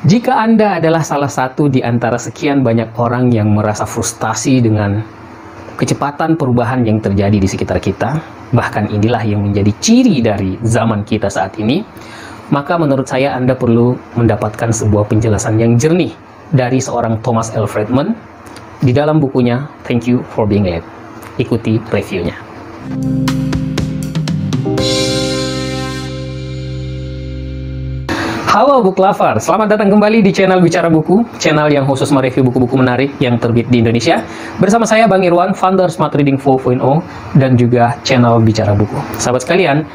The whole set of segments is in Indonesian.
Jika Anda adalah salah satu di antara sekian banyak orang yang merasa frustasi dengan kecepatan perubahan yang terjadi di sekitar kita, bahkan inilah yang menjadi ciri dari zaman kita saat ini, maka menurut saya Anda perlu mendapatkan sebuah penjelasan yang jernih dari seorang Thomas L. Friedman di dalam bukunya Thank You for Being Late. Ikuti reviewnya. Halo Book Lover, selamat datang kembali di channel Bicara Buku, channel yang khusus mereview buku-buku menarik yang terbit di Indonesia. Bersama saya Bang Irwan, founder Smart Reading 4.0 dan juga channel Bicara Buku. Sahabat sekalian,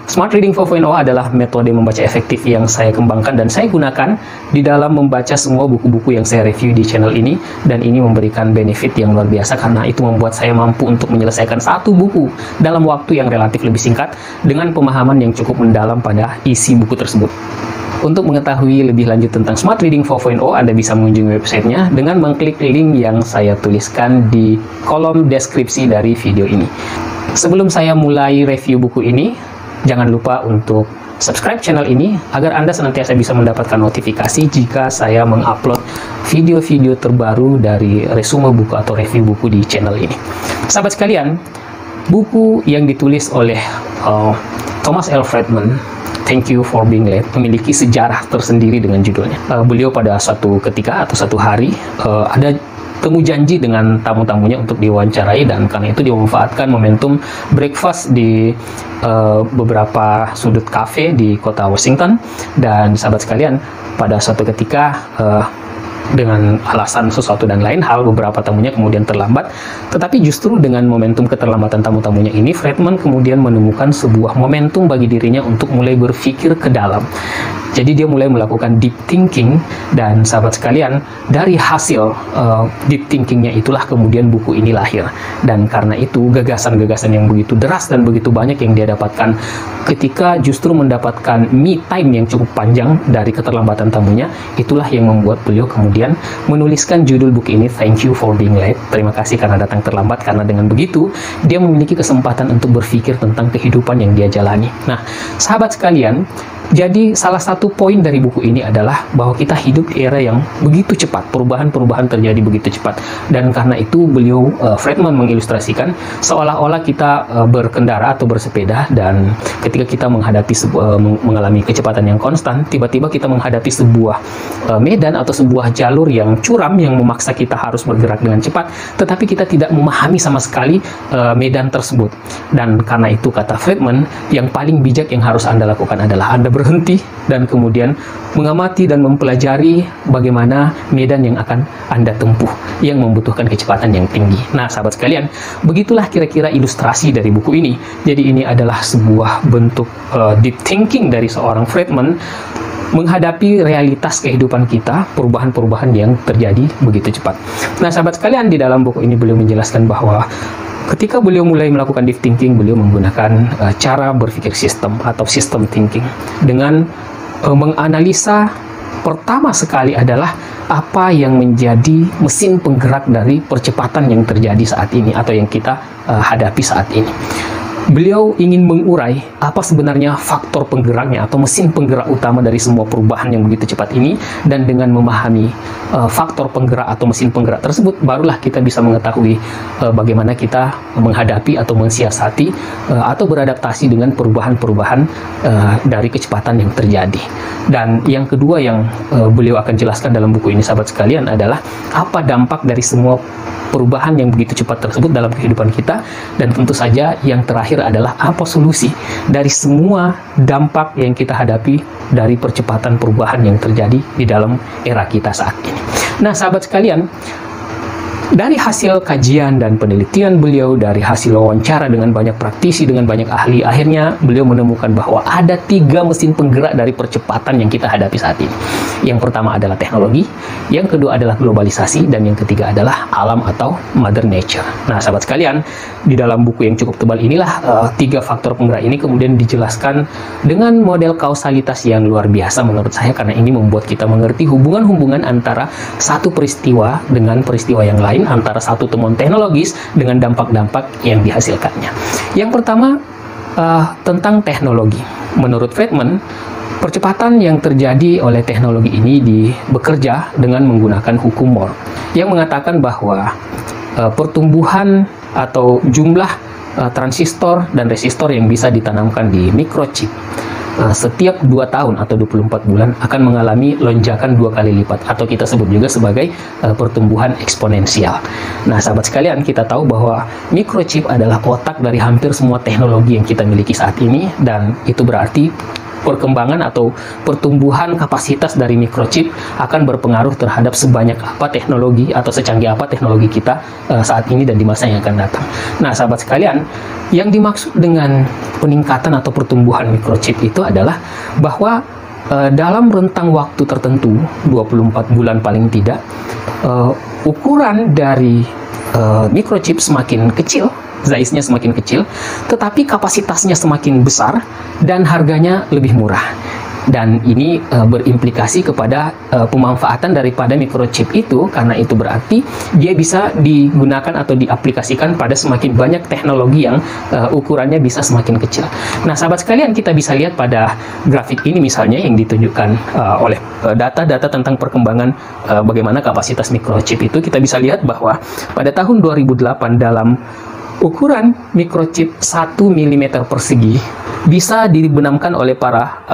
Smart Reading 4.0 adalah metode membaca efektif yang saya kembangkan dan saya gunakan di dalam membaca semua buku-buku yang saya review di channel ini, dan ini memberikan benefit yang luar biasa karena itu membuat saya mampu untuk menyelesaikan satu buku dalam waktu yang relatif lebih singkat dengan pemahaman yang cukup mendalam pada isi buku tersebut. Untuk mengetahui lebih lanjut tentang Smart Reading 4.0, Anda bisa mengunjungi websitenya dengan mengklik link yang saya tuliskan di kolom deskripsi dari video ini. Sebelum saya mulai review buku ini, jangan lupa untuk subscribe channel ini agar Anda senantiasa bisa mendapatkan notifikasi jika saya mengupload video-video terbaru dari resume buku atau review buku di channel ini. Sahabat sekalian, buku yang ditulis oleh Thomas L. Friedman, Thank You for Being Late, memiliki sejarah tersendiri dengan judulnya. Beliau pada suatu ketika atau satu hari ada temu janji dengan tamu-tamunya untuk diwawancarai, dan karena itu dia memanfaatkan momentum breakfast di beberapa sudut kafe di kota Washington. Dan sahabat sekalian, pada suatu ketika dengan alasan sesuatu dan lain hal, beberapa tamunya kemudian terlambat. Tetapi justru dengan momentum keterlambatan tamu-tamunya ini, Friedman kemudian menemukan sebuah momentum bagi dirinya untuk mulai berpikir ke dalam. Jadi dia mulai melakukan deep thinking, dan sahabat sekalian, dari hasil deep thinkingnya itulah kemudian buku ini lahir. Dan karena itu gagasan-gagasan yang begitu deras dan begitu banyak yang dia dapatkan ketika justru mendapatkan me time yang cukup panjang dari keterlambatan tamunya, itulah yang membuat beliau kemudian menuliskan judul buku ini Thank You for Being Late. Terima kasih karena datang terlambat, karena dengan begitu dia memiliki kesempatan untuk berpikir tentang kehidupan yang dia jalani. Nah, sahabat sekalian, jadi salah satu poin dari buku ini adalah bahwa kita hidup di era yang begitu cepat, perubahan-perubahan terjadi begitu cepat, dan karena itu beliau Friedman mengilustrasikan seolah-olah kita berkendara atau bersepeda, dan ketika kita mengalami kecepatan yang konstan, tiba-tiba kita menghadapi sebuah medan atau sebuah jalur yang curam yang memaksa kita harus bergerak dengan cepat, tetapi kita tidak memahami sama sekali medan tersebut. Dan karena itu, kata Friedman, yang paling bijak yang harus Anda lakukan adalah Anda berhenti dan kemudian mengamati dan mempelajari bagaimana medan yang akan Anda tempuh yang membutuhkan kecepatan yang tinggi. Nah, sahabat sekalian, begitulah kira-kira ilustrasi dari buku ini. Jadi ini adalah sebuah bentuk deep thinking dari seorang Friedman menghadapi realitas kehidupan kita, perubahan-perubahan yang terjadi begitu cepat. Nah, sahabat sekalian, di dalam buku ini beliau menjelaskan bahwa ketika beliau mulai melakukan deep thinking, beliau menggunakan cara berpikir sistem atau system thinking dengan menganalisa pertama sekali adalah apa yang menjadi mesin penggerak dari percepatan yang terjadi saat ini atau yang kita hadapi saat ini. Beliau ingin mengurai apa sebenarnya faktor penggeraknya atau mesin penggerak utama dari semua perubahan yang begitu cepat ini, dan dengan memahami faktor penggerak atau mesin penggerak tersebut, barulah kita bisa mengetahui bagaimana kita menghadapi atau mensiasati atau beradaptasi dengan perubahan-perubahan dari kecepatan yang terjadi. Dan yang kedua yang beliau akan jelaskan dalam buku ini, sahabat sekalian, adalah apa dampak dari semua perubahan yang begitu cepat tersebut dalam kehidupan kita, dan tentu saja yang terakhir adalah apa solusi dari semua dampak yang kita hadapi dari percepatan perubahan yang terjadi di dalam era kita saat ini. Nah, sahabat sekalian, dari hasil kajian dan penelitian beliau, dari hasil wawancara dengan banyak praktisi, dengan banyak ahli, akhirnya beliau menemukan bahwa ada 3 mesin penggerak dari percepatan yang kita hadapi saat ini. Yang pertama adalah teknologi, yang kedua adalah globalisasi, dan yang ketiga adalah alam atau Mother Nature. Nah, sahabat sekalian, di dalam buku yang cukup tebal inilah 3 faktor penggerak ini kemudian dijelaskan dengan model kausalitas yang luar biasa menurut saya, karena ini membuat kita mengerti hubungan-hubungan antara satu peristiwa dengan peristiwa yang lain, antara satu temuan teknologis dengan dampak-dampak yang dihasilkannya. Yang pertama, tentang teknologi. Menurut Friedman, Percepatan yang terjadi oleh teknologi ini bekerja dengan menggunakan hukum Moore yang mengatakan bahwa pertumbuhan atau jumlah transistor dan resistor yang bisa ditanamkan di microchip setiap 2 tahun atau 24 bulan akan mengalami lonjakan 2 kali lipat, atau kita sebut juga sebagai pertumbuhan eksponensial. Nah, sahabat sekalian, kita tahu bahwa microchip adalah otak dari hampir semua teknologi yang kita miliki saat ini, dan itu berarti perkembangan atau pertumbuhan kapasitas dari microchip akan berpengaruh terhadap sebanyak apa teknologi atau secanggih apa teknologi kita saat ini dan di masa yang akan datang. Nah, sahabat sekalian, yang dimaksud dengan peningkatan atau pertumbuhan microchip itu adalah bahwa dalam rentang waktu tertentu, 24 bulan paling tidak, ukuran dari microchip semakin kecil, size-nya semakin kecil, tetapi kapasitasnya semakin besar dan harganya lebih murah. Dan ini berimplikasi kepada pemanfaatan daripada microchip itu, karena itu berarti dia bisa digunakan atau diaplikasikan pada semakin banyak teknologi yang ukurannya bisa semakin kecil. Nah, sahabat sekalian, kita bisa lihat pada grafik ini misalnya yang ditunjukkan oleh data-data tentang perkembangan bagaimana kapasitas microchip itu. Kita bisa lihat bahwa pada tahun 2008 dalam ukuran microchip 1 mm persegi bisa dibenamkan oleh para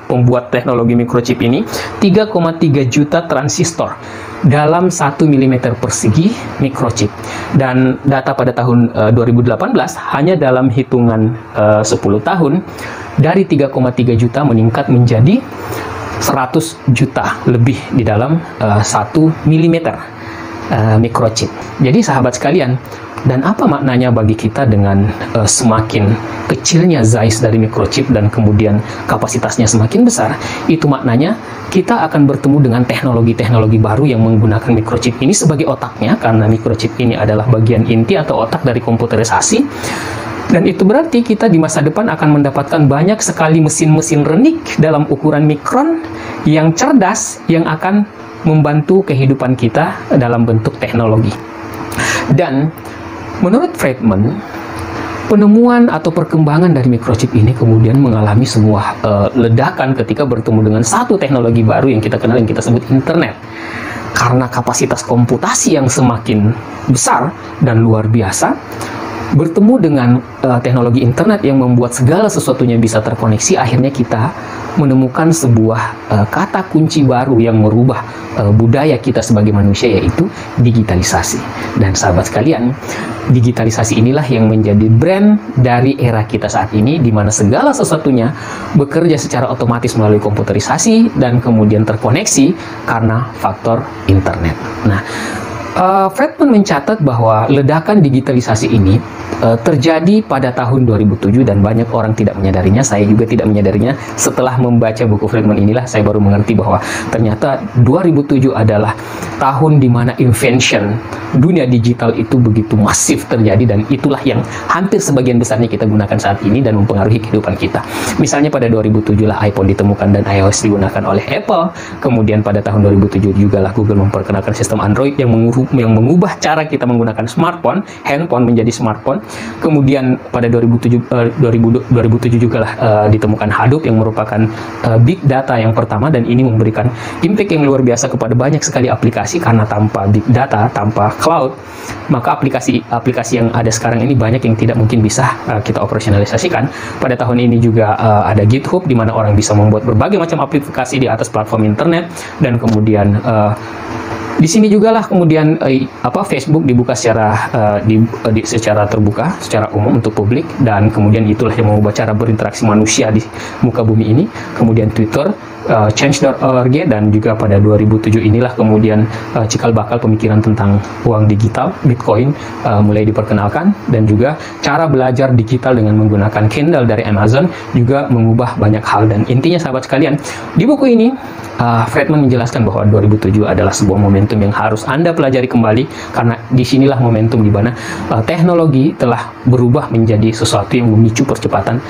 pembuat teknologi microchip ini 3,3 juta transistor dalam 1 mm persegi microchip. Dan data pada tahun 2018 hanya dalam hitungan 10 tahun dari 3,3 juta meningkat menjadi 100 juta lebih di dalam 1 mm microchip. Jadi sahabat sekalian, dan apa maknanya bagi kita dengan semakin kecilnya size dari microchip dan kemudian kapasitasnya semakin besar? Itu maknanya kita akan bertemu dengan teknologi-teknologi baru yang menggunakan microchip ini sebagai otaknya, karena microchip ini adalah bagian inti atau otak dari komputerisasi. Dan itu berarti kita di masa depan akan mendapatkan banyak sekali mesin-mesin renik dalam ukuran mikron yang cerdas, yang akan membantu kehidupan kita dalam bentuk teknologi. Dan menurut Friedman, penemuan atau perkembangan dari microchip ini kemudian mengalami sebuah ledakan ketika bertemu dengan satu teknologi baru yang kita kenal, yang kita sebut internet. Karena kapasitas komputasi yang semakin besar dan luar biasa, bertemu dengan teknologi internet yang membuat segala sesuatunya bisa terkoneksi, akhirnya kita menemukan sebuah kata kunci baru yang merubah budaya kita sebagai manusia, yaitu digitalisasi. Dan sahabat sekalian, digitalisasi inilah yang menjadi brand dari era kita saat ini, di mana segala sesuatunya bekerja secara otomatis melalui komputerisasi dan kemudian terkoneksi karena faktor internet. Nah, Friedman mencatat bahwa ledakan digitalisasi ini terjadi pada tahun 2007 dan banyak orang tidak menyadarinya. Saya juga tidak menyadarinya. Setelah membaca buku Friedman inilah saya baru mengerti bahwa ternyata 2007 adalah tahun di mana invention dunia digital itu begitu masif terjadi, dan itulah yang hampir sebagian besarnya kita gunakan saat ini dan mempengaruhi kehidupan kita. Misalnya pada 2007 lah iPhone ditemukan dan iOS digunakan oleh Apple. Kemudian pada tahun 2007 juga lah Google memperkenalkan sistem Android yang mengubah cara kita menggunakan smartphone, handphone menjadi smartphone. Kemudian pada 2007 juga lah ditemukan Hadoop yang merupakan big data yang pertama, dan ini memberikan impact yang luar biasa kepada banyak sekali aplikasi, karena tanpa big data, tanpa cloud, maka aplikasi yang ada sekarang ini banyak yang tidak mungkin bisa kita operasionalisasikan. Pada tahun ini juga ada GitHub, di mana orang bisa membuat berbagai macam aplikasi di atas platform internet, dan kemudian di sini juga lah kemudian Facebook dibuka secara terbuka, secara umum untuk publik, dan kemudian itulah yang mengubah cara berinteraksi manusia di muka bumi ini. Kemudian Twitter, Change.org, dan juga pada 2007 inilah kemudian cikal bakal pemikiran tentang uang digital, Bitcoin, mulai diperkenalkan, dan juga cara belajar digital dengan menggunakan Kindle dari Amazon juga mengubah banyak hal. Dan intinya sahabat sekalian, di buku ini Friedman menjelaskan bahwa 2007 adalah sebuah momentum yang harus Anda pelajari kembali, karena disinilah momentum di mana teknologi telah berubah menjadi sesuatu yang memicu percepatan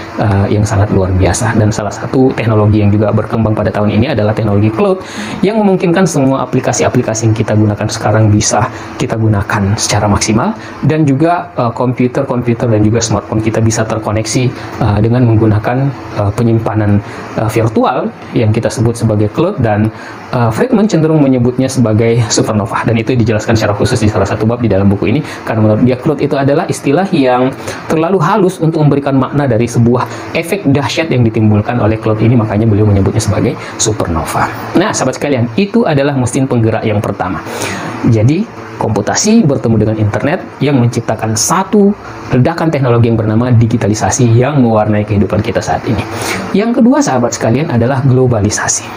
yang sangat luar biasa. Dan salah satu teknologi yang juga berkembang pada tahun ini adalah teknologi cloud, yang memungkinkan semua aplikasi-aplikasi yang kita gunakan sekarang bisa kita gunakan secara maksimal, dan juga komputer dan juga smartphone kita bisa terkoneksi dengan menggunakan penyimpanan virtual yang kita sebut sebagai cloud, dan Friedman cenderung menyebutnya sebagai supernova, dan itu dijelaskan secara khusus di salah satu bab di dalam buku ini, karena menurut dia cloud itu adalah istilah yang terlalu halus untuk memberikan makna dari sebuah efek dahsyat yang ditimbulkan oleh cloud ini, makanya beliau menyebutnya sebagai supernova. Nah, sahabat sekalian, itu adalah mesin penggerak yang pertama. Jadi komputasi bertemu dengan internet yang menciptakan satu ledakan teknologi yang bernama digitalisasi yang mewarnai kehidupan kita saat ini. Yang kedua, sahabat sekalian, adalah globalisasi.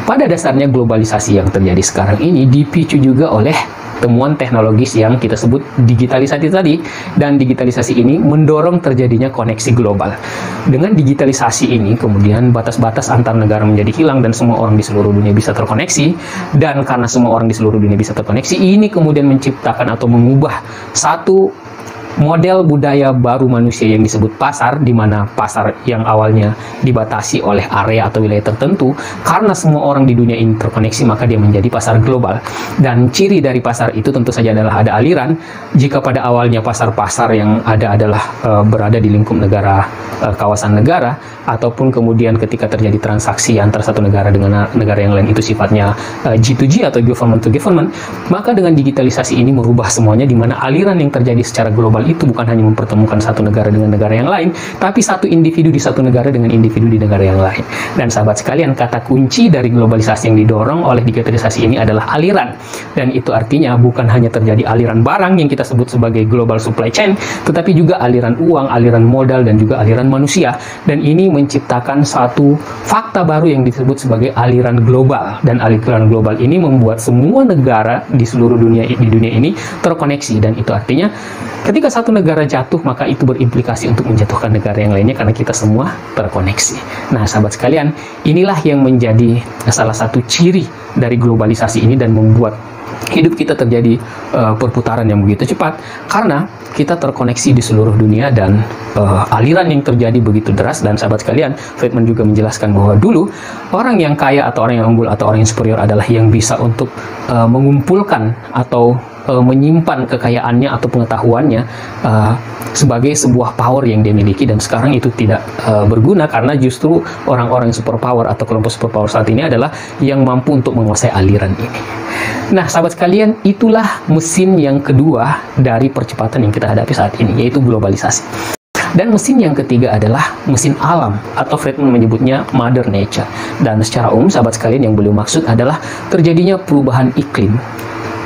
Pada dasarnya globalisasi yang terjadi sekarang ini dipicu juga oleh temuan teknologis yang kita sebut digitalisasi tadi, dan digitalisasi ini mendorong terjadinya koneksi global. Dengan digitalisasi ini kemudian batas-batas antar negara menjadi hilang dan semua orang di seluruh dunia bisa terkoneksi, dan karena semua orang di seluruh dunia bisa terkoneksi, ini kemudian menciptakan atau mengubah satu model budaya baru manusia yang disebut pasar, di mana pasar yang awalnya dibatasi oleh area atau wilayah tertentu, karena semua orang di dunia ini terkoneksi, maka dia menjadi pasar global. Dan ciri dari pasar itu tentu saja adalah ada aliran. Jika pada awalnya pasar-pasar yang ada adalah berada di lingkup negara, kawasan negara, ataupun kemudian ketika terjadi transaksi antara satu negara dengan negara yang lain itu sifatnya G2G atau government to government, maka dengan digitalisasi ini merubah semuanya, di mana aliran yang terjadi secara global itu bukan hanya mempertemukan satu negara dengan negara yang lain, tapi satu individu di satu negara dengan individu di negara yang lain. Dan sahabat sekalian, kata kunci dari globalisasi yang didorong oleh digitalisasi ini adalah aliran. Dan itu artinya bukan hanya terjadi aliran barang yang kita sebut sebagai global supply chain, tetapi juga aliran uang, aliran modal, dan juga aliran manusia. Dan ini menciptakan satu fakta baru yang disebut sebagai aliran global. Dan aliran global ini membuat semua negara di seluruh dunia ini terkoneksi, dan itu artinya ketika satu negara jatuh, maka itu berimplikasi untuk menjatuhkan negara yang lainnya karena kita semua terkoneksi. Nah, sahabat sekalian, inilah yang menjadi salah satu ciri dari globalisasi ini dan membuat hidup kita terjadi perputaran yang begitu cepat, karena kita terkoneksi di seluruh dunia dan aliran yang terjadi begitu deras. Dan sahabat sekalian, Friedman juga menjelaskan bahwa dulu orang yang kaya atau orang yang unggul atau orang yang superior adalah yang bisa untuk mengumpulkan atau menyimpan kekayaannya atau pengetahuannya sebagai sebuah power yang dia miliki, dan sekarang itu tidak berguna karena justru orang-orang superpower atau kelompok superpower saat ini adalah yang mampu untuk menguasai aliran ini. Nah, sahabat sekalian, itulah mesin yang kedua dari percepatan yang kita hadapi saat ini, yaitu globalisasi. Dan mesin yang ketiga adalah mesin alam, atau Friedman menyebutnya Mother Nature. Dan secara umum, sahabat sekalian, yang beliau maksud adalah terjadinya perubahan iklim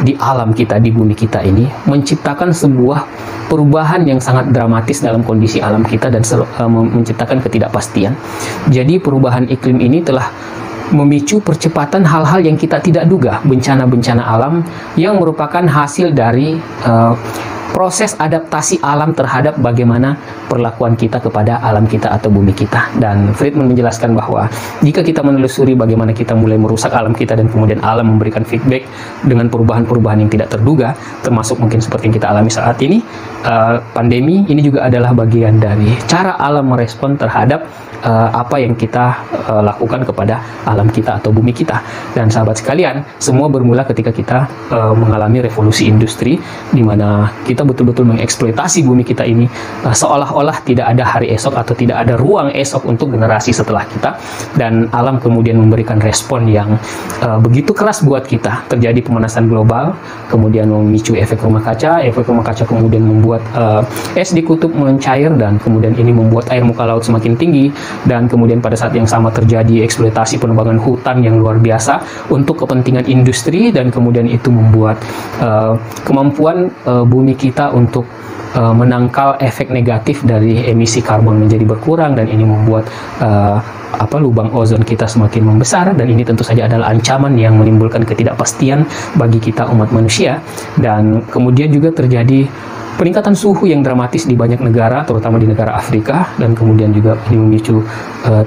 di alam kita, di bumi kita ini, menciptakan sebuah perubahan yang sangat dramatis dalam kondisi alam kita dan menciptakan ketidakpastian. Jadi perubahan iklim ini telah memicu percepatan hal-hal yang kita tidak duga, bencana-bencana alam yang merupakan hasil dari proses adaptasi alam terhadap bagaimana perlakuan kita kepada alam kita atau bumi kita. Dan Friedman menjelaskan bahwa jika kita menelusuri bagaimana kita mulai merusak alam kita dan kemudian alam memberikan feedback dengan perubahan-perubahan yang tidak terduga, termasuk mungkin seperti yang kita alami saat ini, pandemi ini juga adalah bagian dari cara alam merespon terhadap apa yang kita lakukan kepada alam kita atau bumi kita. Dan sahabat sekalian, semua bermula ketika kita mengalami revolusi industri, di mana kita betul-betul mengeksploitasi bumi kita ini seolah-olah tidak ada hari esok atau tidak ada ruang esok untuk generasi setelah kita, dan alam kemudian memberikan respon yang begitu keras buat kita. Terjadi pemanasan global, kemudian memicu efek rumah kaca kemudian membuat es di kutub mencair, dan kemudian ini membuat air muka laut semakin tinggi, dan kemudian pada saat yang sama terjadi eksploitasi penebangan hutan yang luar biasa untuk kepentingan industri, dan kemudian itu membuat kemampuan bumi kita untuk menangkal efek negatif dari emisi karbon menjadi berkurang, dan ini membuat lubang ozon kita semakin membesar, dan ini tentu saja adalah ancaman yang menimbulkan ketidakpastian bagi kita umat manusia. Dan kemudian juga terjadi peningkatan suhu yang dramatis di banyak negara, terutama di negara Afrika, dan kemudian juga ini memicu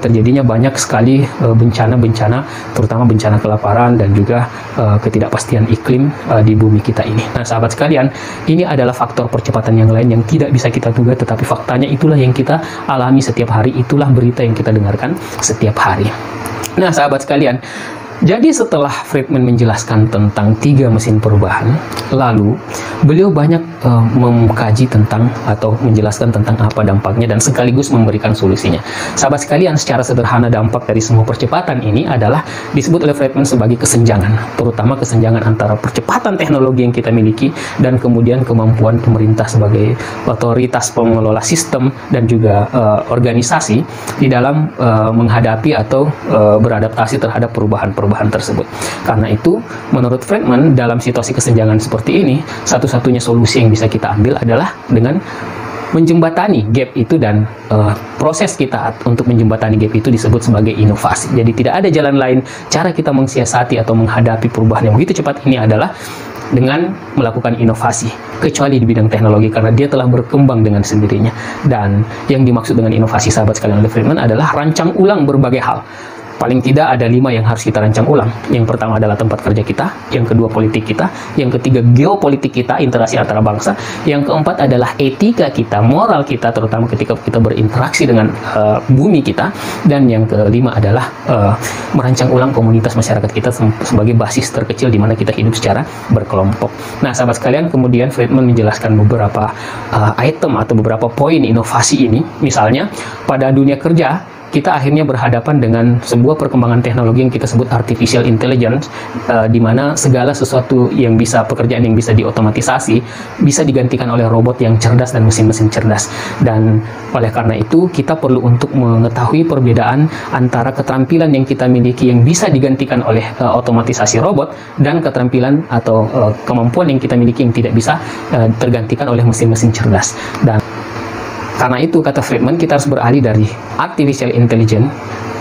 terjadinya banyak sekali bencana-bencana, terutama bencana kelaparan dan juga ketidakpastian iklim di bumi kita ini. Nah, sahabat sekalian, ini adalah faktor percepatan yang lain yang tidak bisa kita duga, tetapi faktanya itulah yang kita alami setiap hari, itulah berita yang kita dengarkan setiap hari. Nah, sahabat sekalian, jadi setelah Friedman menjelaskan tentang 3 mesin perubahan, lalu beliau banyak mengkaji tentang atau menjelaskan tentang apa dampaknya dan sekaligus memberikan solusinya. Sahabat sekalian, secara sederhana dampak dari semua percepatan ini adalah disebut oleh Friedman sebagai kesenjangan, terutama kesenjangan antara percepatan teknologi yang kita miliki dan kemudian kemampuan pemerintah sebagai otoritas pengelola sistem dan juga organisasi di dalam menghadapi atau beradaptasi terhadap perubahan-perubahan tersebut. Karena itu, menurut Friedman, dalam situasi kesenjangan seperti ini, satu-satunya solusi yang bisa kita ambil adalah dengan menjembatani gap itu, dan proses kita untuk menjembatani gap itu disebut sebagai inovasi. Jadi tidak ada jalan lain cara kita mensiasati atau menghadapi perubahan yang begitu cepat ini adalah dengan melakukan inovasi, kecuali di bidang teknologi karena dia telah berkembang dengan sendirinya. Dan yang dimaksud dengan inovasi, sahabat sekalian, oleh Friedman adalah rancang ulang berbagai hal. Paling tidak ada 5 yang harus kita rancang ulang. Yang pertama adalah tempat kerja kita, yang kedua politik kita, yang ketiga geopolitik kita, interaksi antara bangsa, yang keempat adalah etika kita, moral kita, terutama ketika kita berinteraksi dengan bumi kita, dan yang kelima adalah merancang ulang komunitas masyarakat kita sebagai basis terkecil di mana kita hidup secara berkelompok. Nah, sahabat sekalian, kemudian Friedman menjelaskan beberapa item atau beberapa poin inovasi ini. Misalnya, pada dunia kerja, kita akhirnya berhadapan dengan sebuah perkembangan teknologi yang kita sebut artificial intelligence, di mana segala sesuatu yang bisa, pekerjaan yang bisa diotomatisasi, bisa digantikan oleh robot yang cerdas dan mesin-mesin cerdas. Dan oleh karena itu, kita perlu untuk mengetahui perbedaan antara keterampilan yang kita miliki yang bisa digantikan oleh otomatisasi robot, dan keterampilan atau kemampuan yang kita miliki yang tidak bisa tergantikan oleh mesin-mesin cerdas. Dan karena itu, kata Friedman, kita harus beralih dari artificial intelligence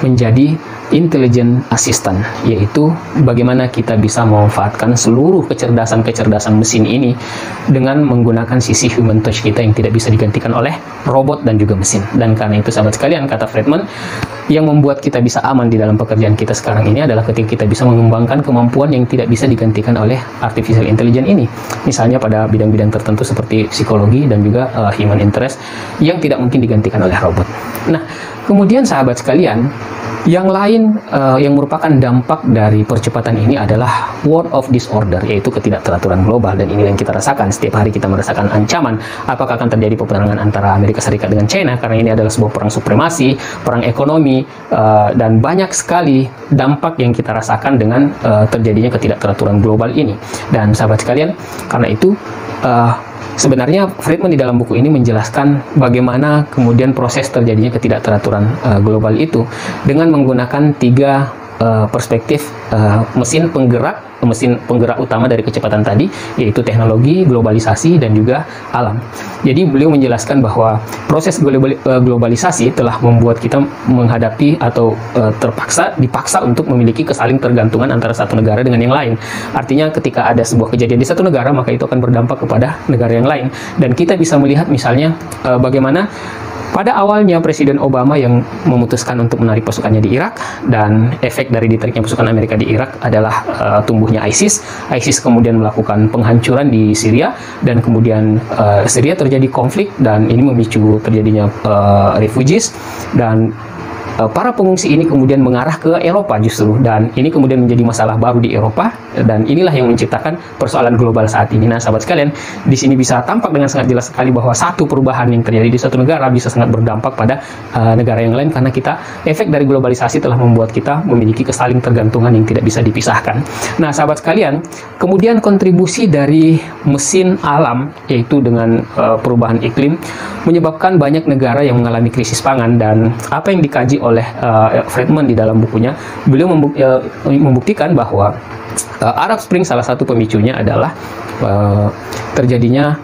menjadi intelligent assistant, yaitu bagaimana kita bisa memanfaatkan seluruh kecerdasan-kecerdasan mesin ini dengan menggunakan sisi human touch kita yang tidak bisa digantikan oleh robot dan juga mesin. Dan karena itu, sahabat sekalian, kata Friedman, yang membuat kita bisa aman di dalam pekerjaan kita sekarang ini adalah ketika kita bisa mengembangkan kemampuan yang tidak bisa digantikan oleh artificial intelligence ini. Misalnya pada bidang-bidang tertentu seperti psikologi dan juga human interest yang tidak mungkin digantikan oleh robot. Nah, kemudian sahabat sekalian, yang lain yang merupakan dampak dari percepatan ini adalah world of disorder, yaitu ketidakteraturan global. Dan ini yang kita rasakan setiap hari. Kita merasakan ancaman apakah akan terjadi peperangan antara Amerika Serikat dengan China, karena ini adalah sebuah perang supremasi, perang ekonomi, dan banyak sekali dampak yang kita rasakan dengan terjadinya ketidakteraturan global ini. Dan sahabat sekalian, karena itu sebenarnya Friedman di dalam buku ini menjelaskan bagaimana kemudian proses terjadinya ketidakteraturan global itu dengan menggunakan 3 perspektif mesin penggerak utama dari kecepatan tadi, yaitu teknologi, globalisasi, dan juga alam. Jadi beliau menjelaskan bahwa proses globalisasi telah membuat kita menghadapi atau dipaksa untuk memiliki kesaling tergantungan antara satu negara dengan yang lain. Artinya ketika ada sebuah kejadian di satu negara, maka itu akan berdampak kepada negara yang lain. Dan kita bisa melihat misalnya bagaimana pada awalnya Presiden Obama yang memutuskan untuk menarik pasukannya di Irak, dan efek dari ditariknya pasukan Amerika di Irak adalah tumbuhnya ISIS. ISIS kemudian melakukan penghancuran di Syria, dan kemudian Syria terjadi konflik, dan ini memicu terjadinya refugees, dan para pengungsi ini kemudian mengarah ke Eropa justru, dan ini kemudian menjadi masalah baru di Eropa, dan inilah yang menciptakan persoalan global saat ini. Nah, sahabat sekalian, di sini bisa tampak dengan sangat jelas sekali bahwa satu perubahan yang terjadi di satu negara bisa sangat berdampak pada negara yang lain, karena efek dari globalisasi telah membuat kita memiliki kesaling tergantungan yang tidak bisa dipisahkan. Nah, sahabat sekalian, kemudian kontribusi dari mesin alam, yaitu dengan perubahan iklim, menyebabkan banyak negara yang mengalami krisis pangan. Dan apa yang dikaji oleh Friedman di dalam bukunya, beliau membuktikan bahwa Arab Spring salah satu pemicunya adalah terjadinya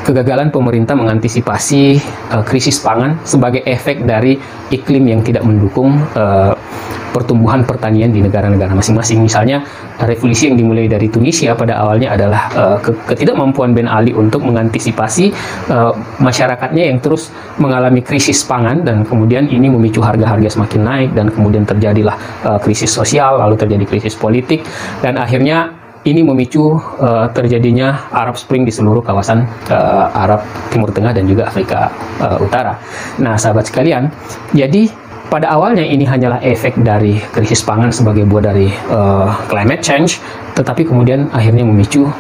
kegagalan pemerintah mengantisipasi krisis pangan sebagai efek dari iklim yang tidak mendukung pertumbuhan pertanian di negara-negara masing-masing. Misalnya revolusi yang dimulai dari Tunisia pada awalnya adalah ketidakmampuan Ben Ali untuk mengantisipasi masyarakatnya yang terus mengalami krisis pangan, dan kemudian ini memicu harga-harga semakin naik, dan kemudian terjadilah krisis sosial, lalu terjadi krisis politik, dan akhirnya ini memicu terjadinya Arab Spring di seluruh kawasan Arab Timur Tengah dan juga Afrika Utara. Nah, sahabat sekalian, jadi pada awalnya ini hanyalah efek dari krisis pangan sebagai buah dari climate change, tetapi kemudian akhirnya memicu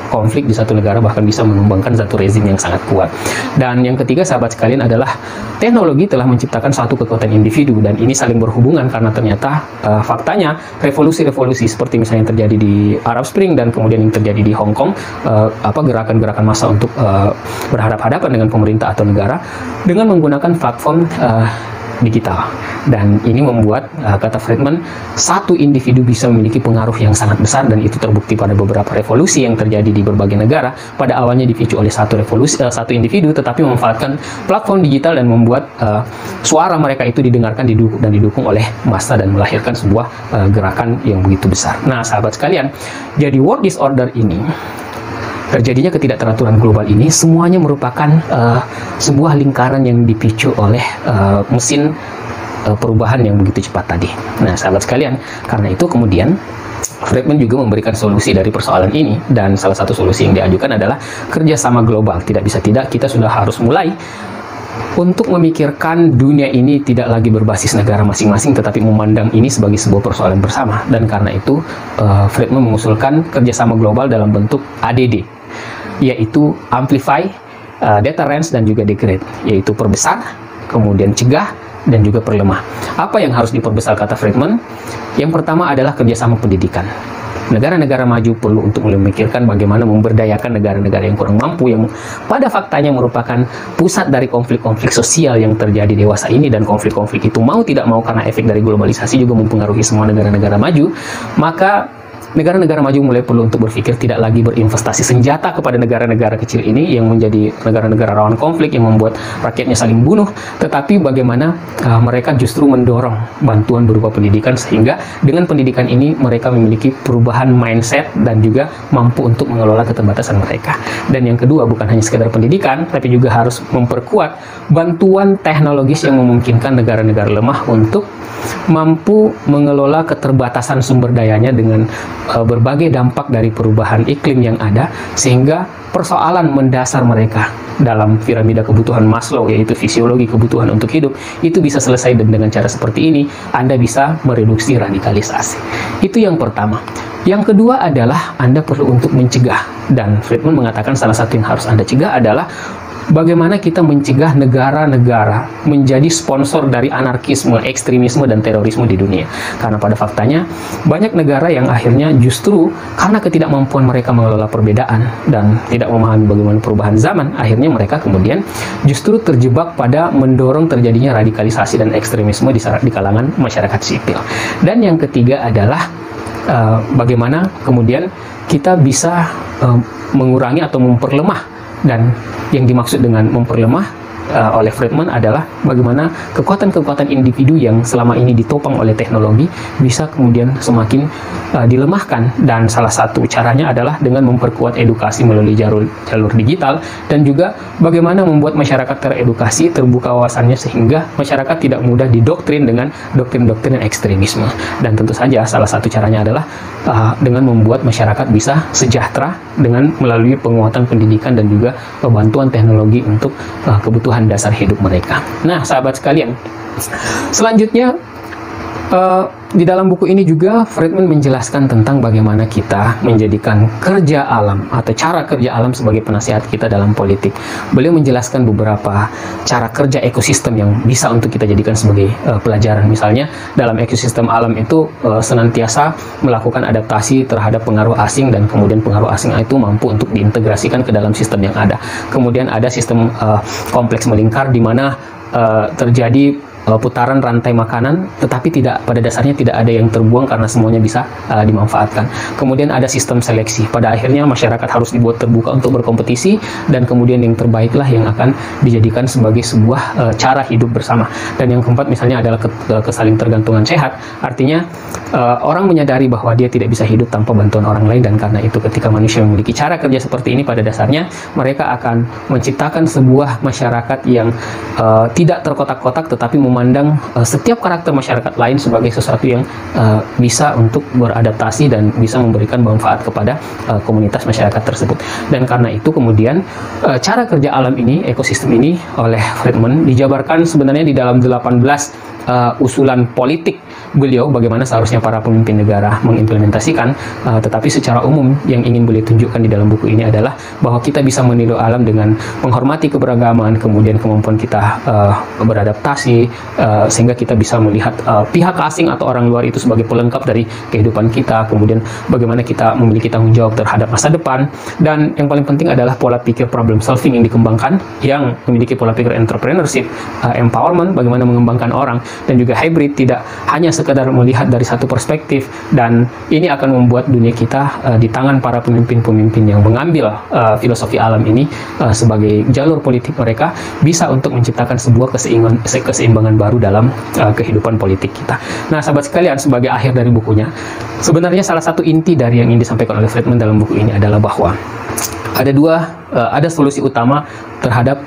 konflik di satu negara, bahkan bisa menumbangkan satu rezim yang sangat kuat. Dan yang ketiga, sahabat sekalian, adalah teknologi telah menciptakan satu kekuatan individu, dan ini saling berhubungan karena ternyata faktanya revolusi-revolusi seperti misalnya yang terjadi di Arab Spring dan kemudian yang terjadi di Hong Kong, gerakan-gerakan massa untuk berhadapan-hadapan dengan pemerintah atau negara dengan menggunakan platform digital. Dan ini membuat, kata Friedman, satu individu bisa memiliki pengaruh yang sangat besar, dan itu terbukti pada beberapa revolusi yang terjadi di berbagai negara. Pada awalnya dipicu oleh satu individu, tetapi memanfaatkan platform digital dan membuat suara mereka itu didengarkan dan didukung oleh massa, dan melahirkan sebuah gerakan yang begitu besar. Nah, sahabat sekalian, jadi world disorder ini, terjadinya ketidakteraturan global ini, semuanya merupakan sebuah lingkaran yang dipicu oleh mesin perubahan yang begitu cepat tadi. Nah, sahabat sekalian, karena itu kemudian Friedman juga memberikan solusi dari persoalan ini, dan salah satu solusi yang diajukan adalah kerjasama global. Tidak bisa tidak, kita sudah harus mulai untuk memikirkan dunia ini tidak lagi berbasis negara masing-masing, tetapi memandang ini sebagai sebuah persoalan bersama. Dan karena itu Friedman mengusulkan kerjasama global dalam bentuk ADD, yaitu Amplify, Deterrence, dan juga Degrade, yaitu perbesar, kemudian cegah, dan juga perlemah. Apa yang harus diperbesar, kata Friedman? Yang pertama adalah kerjasama pendidikan. Negara-negara maju perlu untuk memikirkan bagaimana memberdayakan negara-negara yang kurang mampu, yang pada faktanya merupakan pusat dari konflik-konflik sosial yang terjadi dewasa ini, dan konflik-konflik itu mau tidak mau karena efek dari globalisasi juga mempengaruhi semua negara-negara maju. Maka negara-negara maju mulai perlu untuk berpikir tidak lagi berinvestasi senjata kepada negara-negara kecil ini yang menjadi negara-negara rawan konflik yang membuat rakyatnya saling bunuh, tetapi bagaimana mereka justru mendorong bantuan berupa pendidikan, sehingga dengan pendidikan ini mereka memiliki perubahan mindset dan juga mampu untuk mengelola keterbatasan mereka. Dan yang kedua, bukan hanya sekedar pendidikan, tapi juga harus memperkuat bantuan teknologis yang memungkinkan negara-negara lemah untuk mampu mengelola keterbatasan sumber dayanya dengan berbagai dampak dari perubahan iklim yang ada, sehingga persoalan mendasar mereka dalam piramida kebutuhan Maslow, yaitu fisiologi kebutuhan untuk hidup, itu bisa selesai. Dan dengan cara seperti ini Anda bisa mereduksi radikalisasi. Itu yang pertama. Yang kedua adalah Anda perlu untuk mencegah, dan Friedman mengatakan salah satu yang harus Anda cegah adalah bagaimana kita mencegah negara-negara menjadi sponsor dari anarkisme, ekstremisme, dan terorisme di dunia. Karena pada faktanya banyak negara yang akhirnya justru karena ketidakmampuan mereka mengelola perbedaan dan tidak memahami bagaimana perubahan zaman, akhirnya mereka kemudian justru terjebak pada mendorong terjadinya radikalisasi dan ekstremisme di kalangan masyarakat sipil. Dan yang ketiga adalah bagaimana kemudian kita bisa mengurangi atau memperlemah. Dan yang dimaksud dengan memperlemah oleh Friedman adalah bagaimana kekuatan-kekuatan individu yang selama ini ditopang oleh teknologi bisa kemudian semakin dilemahkan. Dan salah satu caranya adalah dengan memperkuat edukasi melalui jalur digital, dan juga bagaimana membuat masyarakat teredukasi, terbuka wawasannya, sehingga masyarakat tidak mudah didoktrin dengan doktrin-doktrin ekstremisme. Dan tentu saja salah satu caranya adalah dengan membuat masyarakat bisa sejahtera dengan melalui penguatan pendidikan dan juga bantuan teknologi untuk kebutuhan dasar hidup mereka. Nah, sahabat sekalian, selanjutnya di dalam buku ini juga Friedman menjelaskan tentang bagaimana kita menjadikan kerja alam atau cara kerja alam sebagai penasihat kita dalam politik. Beliau menjelaskan beberapa cara kerja ekosistem yang bisa untuk kita jadikan sebagai pelajaran. Misalnya dalam ekosistem alam itu senantiasa melakukan adaptasi terhadap pengaruh asing, dan kemudian pengaruh asing itu mampu untuk diintegrasikan ke dalam sistem yang ada. Kemudian ada sistem kompleks melingkar di mana terjadi putaran rantai makanan, tetapi pada dasarnya tidak ada yang terbuang karena semuanya bisa dimanfaatkan. Kemudian ada sistem seleksi. Pada akhirnya masyarakat harus dibuat terbuka untuk berkompetisi, dan kemudian yang terbaiklah yang akan dijadikan sebagai sebuah cara hidup bersama. Dan yang keempat misalnya adalah kesaling tergantungan sehat. Artinya orang menyadari bahwa dia tidak bisa hidup tanpa bantuan orang lain, dan karena itu ketika manusia memiliki cara kerja seperti ini, pada dasarnya mereka akan menciptakan sebuah masyarakat yang tidak terkotak-kotak, tetapi memandang setiap karakter masyarakat lain sebagai sesuatu yang bisa untuk beradaptasi dan bisa memberikan manfaat kepada komunitas masyarakat tersebut. Dan karena itu kemudian cara kerja alam ini, ekosistem ini oleh Friedman dijabarkan sebenarnya di dalam 18 usulan politik beliau bagaimana seharusnya para pemimpin negara mengimplementasikan, tetapi secara umum yang ingin beliau tunjukkan di dalam buku ini adalah bahwa kita bisa meniru alam dengan menghormati keberagaman, kemudian kemampuan kita beradaptasi, sehingga kita bisa melihat pihak asing atau orang luar itu sebagai pelengkap dari kehidupan kita, kemudian bagaimana kita memiliki tanggung jawab terhadap masa depan, dan yang paling penting adalah pola pikir problem solving yang dikembangkan, yang memiliki pola pikir entrepreneurship, empowerment, bagaimana mengembangkan orang, dan juga hybrid, tidak hanya sekedar melihat dari satu perspektif. Dan ini akan membuat dunia kita di tangan para pemimpin-pemimpin yang mengambil filosofi alam ini sebagai jalur politik mereka, bisa untuk menciptakan sebuah keseimbangan baru dalam kehidupan politik kita. Nah, sahabat sekalian, sebagai akhir dari bukunya, sebenarnya salah satu inti dari yang ingin disampaikan oleh Friedman dalam buku ini adalah bahwa ada solusi utama terhadap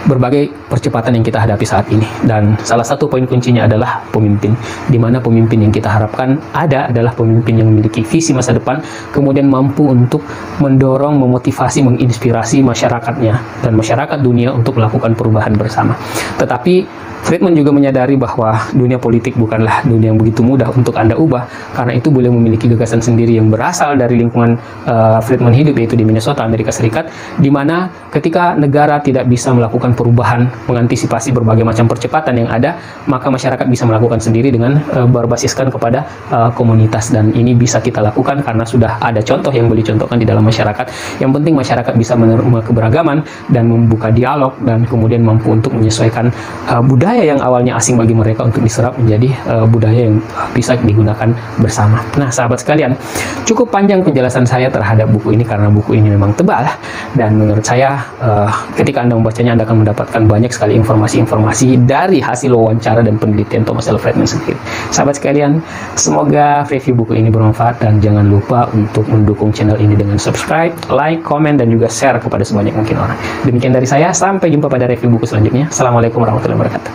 berbagai percepatan yang kita hadapi saat ini, dan salah satu poin kuncinya adalah pemimpin, di mana pemimpin yang kita harapkan adalah pemimpin yang memiliki visi masa depan, kemudian mampu untuk mendorong, memotivasi, menginspirasi masyarakatnya dan masyarakat dunia untuk melakukan perubahan bersama. Tetapi Friedman juga menyadari bahwa dunia politik bukanlah dunia yang begitu mudah untuk Anda ubah. Karena itu beliau memiliki gagasan sendiri yang berasal dari lingkungan Friedman hidup, yaitu di Minnesota, Amerika Serikat, di mana ketika negara tidak bisa melakukan perubahan, mengantisipasi berbagai macam percepatan yang ada, maka masyarakat bisa melakukan sendiri dengan berbasiskan kepada komunitas. Dan ini bisa kita lakukan karena sudah ada contoh yang beliau contohkan di dalam masyarakat. Yang penting masyarakat bisa menerima keberagaman dan membuka dialog, dan kemudian mampu untuk menyesuaikan budaya yang awalnya asing bagi mereka untuk diserap menjadi budaya yang bisa digunakan bersama. Nah, sahabat sekalian, cukup panjang penjelasan saya terhadap buku ini karena buku ini memang tebal, dan menurut saya ketika Anda membacanya, Anda akan mendapatkan banyak sekali informasi-informasi dari hasil wawancara dan penelitian Thomas L. Friedman sendiri. Sahabat sekalian, semoga review buku ini bermanfaat, dan jangan lupa untuk mendukung channel ini dengan subscribe, like, komen, dan juga share kepada sebanyak mungkin orang. Demikian dari saya, sampai jumpa pada review buku selanjutnya. Assalamualaikum warahmatullahi wabarakatuh.